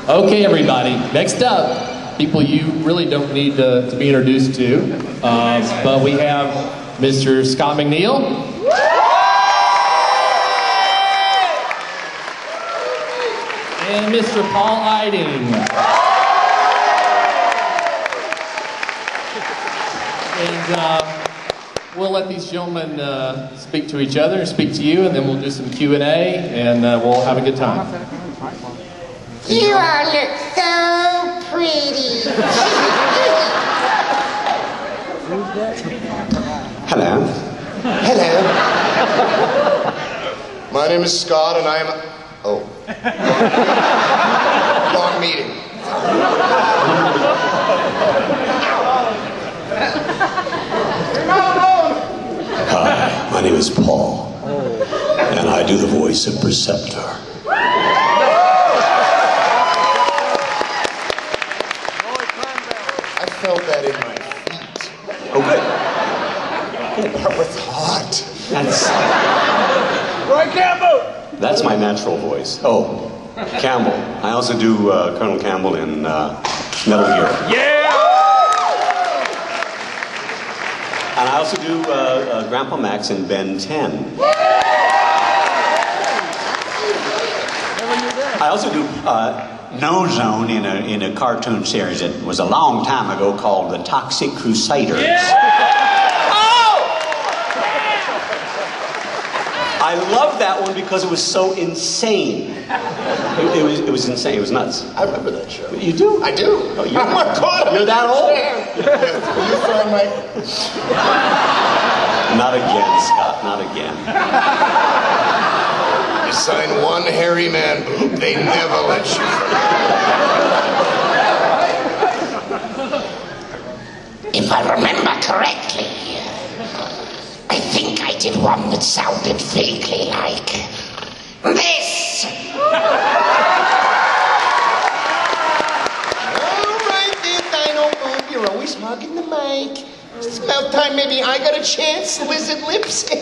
Okay, everybody. Next up, people you really don't need to be introduced to, but we have Mr. Scott McNeil. And Mr. Paul Eiding. And we'll let these gentlemen speak to each other, speak to you, and then we'll do some Q&A, and we'll have a good time. You all look so pretty. Hello. Hello. My name is Scott, and I am... Oh. Wrong meeting. Hi, my name is Paul, and I do the voice of Perceptor. I felt that in my feet. Oh, good. That was hot. That's my natural voice. Oh, Campbell. I also do Colonel Campbell in Metal Gear. Yeah! And I also do Grandpa Max in Ben 10. I also do No Zone in a cartoon series that was a long time ago called The Toxic Crusaders. I love that one because it was so insane. It was insane. It was nuts. I remember that show. You do? I do. Oh, oh my God! You're that old? You find my... Not again, Scott. Not again. You sign one hairy man, they never let you. If I remember correctly, I think I did one that sounded vaguely like this. All right there, Dinobot. You're always hogging the mic. It's about time maybe I got a chance, lizard lips. I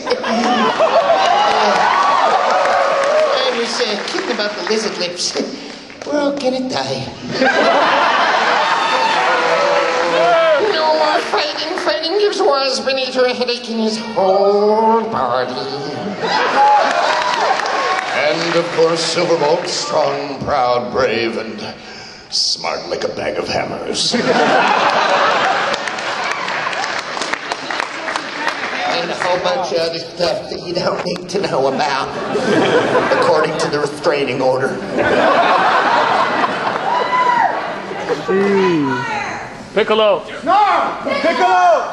was kidding about the lizard lips. We're all gonna die. No more fighting. Fighting gives Waspinator a headache in his whole body. And of course, Silverbolt, strong, proud, brave, and smart like a bag of hammers. And a whole bunch of other stuff that you don't need to know about, according to the restraining order. Piccolo. No! Piccolo!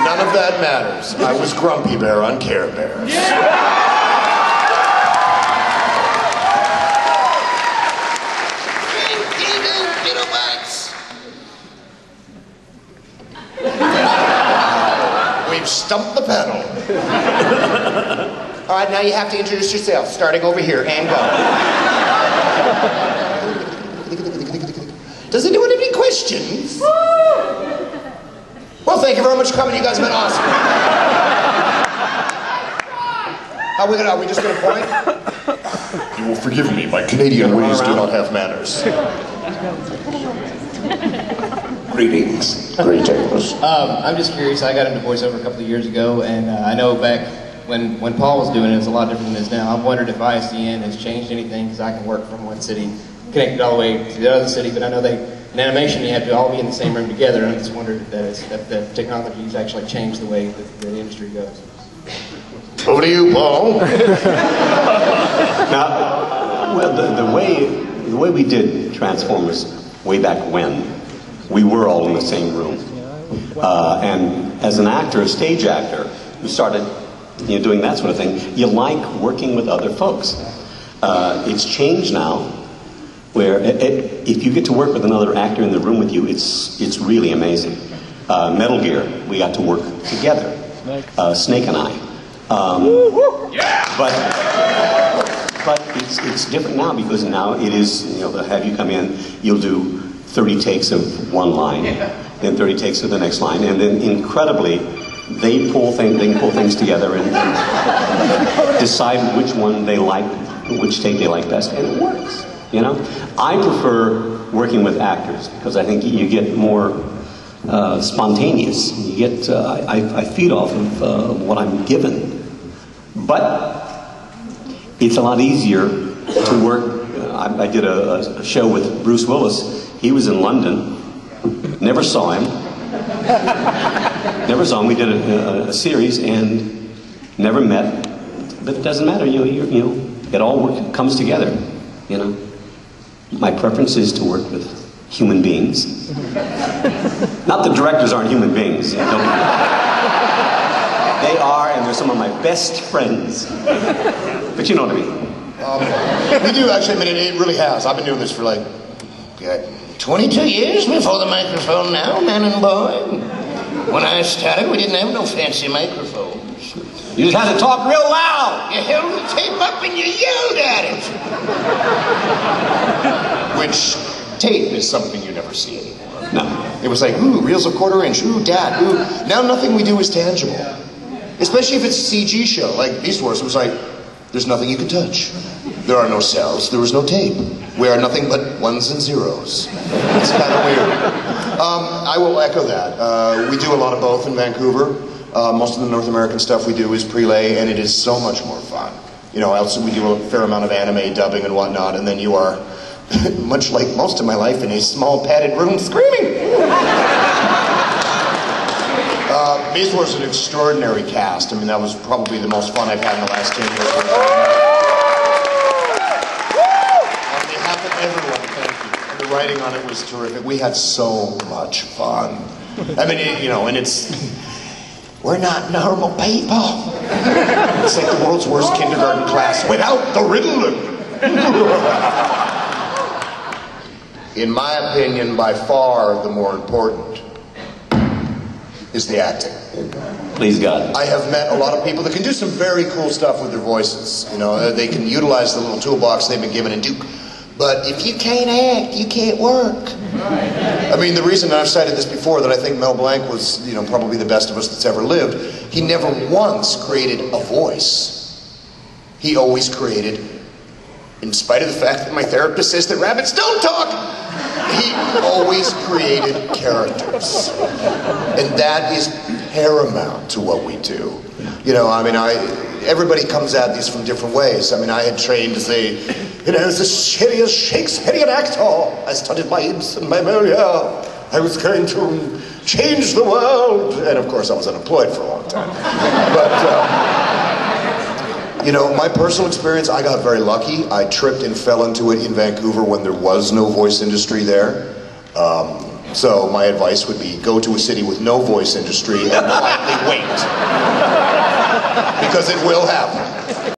None of that matters. I was Grumpy Bear on Care Bears. We've stumped the pedal. All right, now you have to introduce yourself, starting over here, and go. Does anyone have any questions? Well, thank you very much for coming. You guys have been awesome. Are we just going to point? You will forgive me. My Canadian ways do not have manners. Greetings. Greetings. I'm just curious. I got into voiceover a couple of years ago, and I know back when Paul was doing it, it's a lot different than it is now. I've wondered if ISDN has changed anything, because I can work from one city, connected all the way to the other city, but I know in animation you have to all be in the same room together, and I just wondered if the technology has actually changed the way that the industry goes. Over to you, Paul. Now, well, the way we did Transformers way back when, we were all in the same room. And as an actor, a stage actor, who started doing that sort of thing, you like working with other folks. It's changed now, where if you get to work with another actor in the room with you, it's really amazing. Metal Gear, we got to work together, Snake and I. But it's different now, because now it is, they'll have you come in, you'll do 30 takes of one line, then 30 takes of the next line, and then incredibly, they can pull things together and decide which one they like, which take they like best, and it works. You know, I prefer working with actors because I think you get more spontaneous. You get I feed off of what I'm given, but it's a lot easier to work. I did a show with Bruce Willis. He was in London. Never saw him. Never saw him. We did a series and never met. But it doesn't matter. You know, it all comes together. You know, my preference is to work with human beings. Not that directors aren't human beings. You know, they are, and they're some of my best friends. But you know what I mean. We do actually. I mean, it really has. I've been doing this for like 22 years before the microphone now, man and boy. When I started, we didn't have no fancy microphones. You just had to talk real loud. You held the tape up and you yelled at it. Which tape is something you never see anymore. No. It was like, ooh, reels a quarter-inch, ooh, dad, ooh. Now nothing we do is tangible. Especially if it's a CG show, like Beast Wars. It was like, there's nothing you can touch. There are no cells, there was no tape. We are nothing but ones and zeros. It's kind of weird. I will echo that. We do a lot of both in Vancouver. Most of the North American stuff we do is prelay, and it is so much more fun. You know, also we do a fair amount of anime dubbing and whatnot, and then you are, much like most of my life, in a small padded room screaming. Beast Wars is an extraordinary cast. I mean, that was probably the most fun I've had in the last 10 years. On behalf of everyone, thank you. And the writing on it was terrific. We had so much fun. I mean, you know, and it's... We're not normal people. It's like the world's worst kindergarten class without the Ritalin. In my opinion, by far the more important is the acting. Please God. I have met a lot of people that can do some very cool stuff with their voices. You know, they can utilize the little toolbox they've been given and do. But if you can't act, you can't work. I mean, the reason I've cited this before, that I think Mel Blanc was, you know, probably the best of us that's ever lived, he never once created a voice. He always created, in spite of the fact that my therapist says that rabbits don't talk, he always created characters. And that is paramount to what we do. You know, I mean, everybody comes at these from different ways. I mean, I had trained to say, you know, as a serious Shakespearean actor, I studied my Ibsen, my Molière. I was going to change the world. And of course, I was unemployed for a long time. But, you know, my personal experience, I got very lucky. I tripped and fell into it in Vancouver when there was no voice industry there. So my advice would be, go to a city with no voice industry and quietly wait. Because it will happen.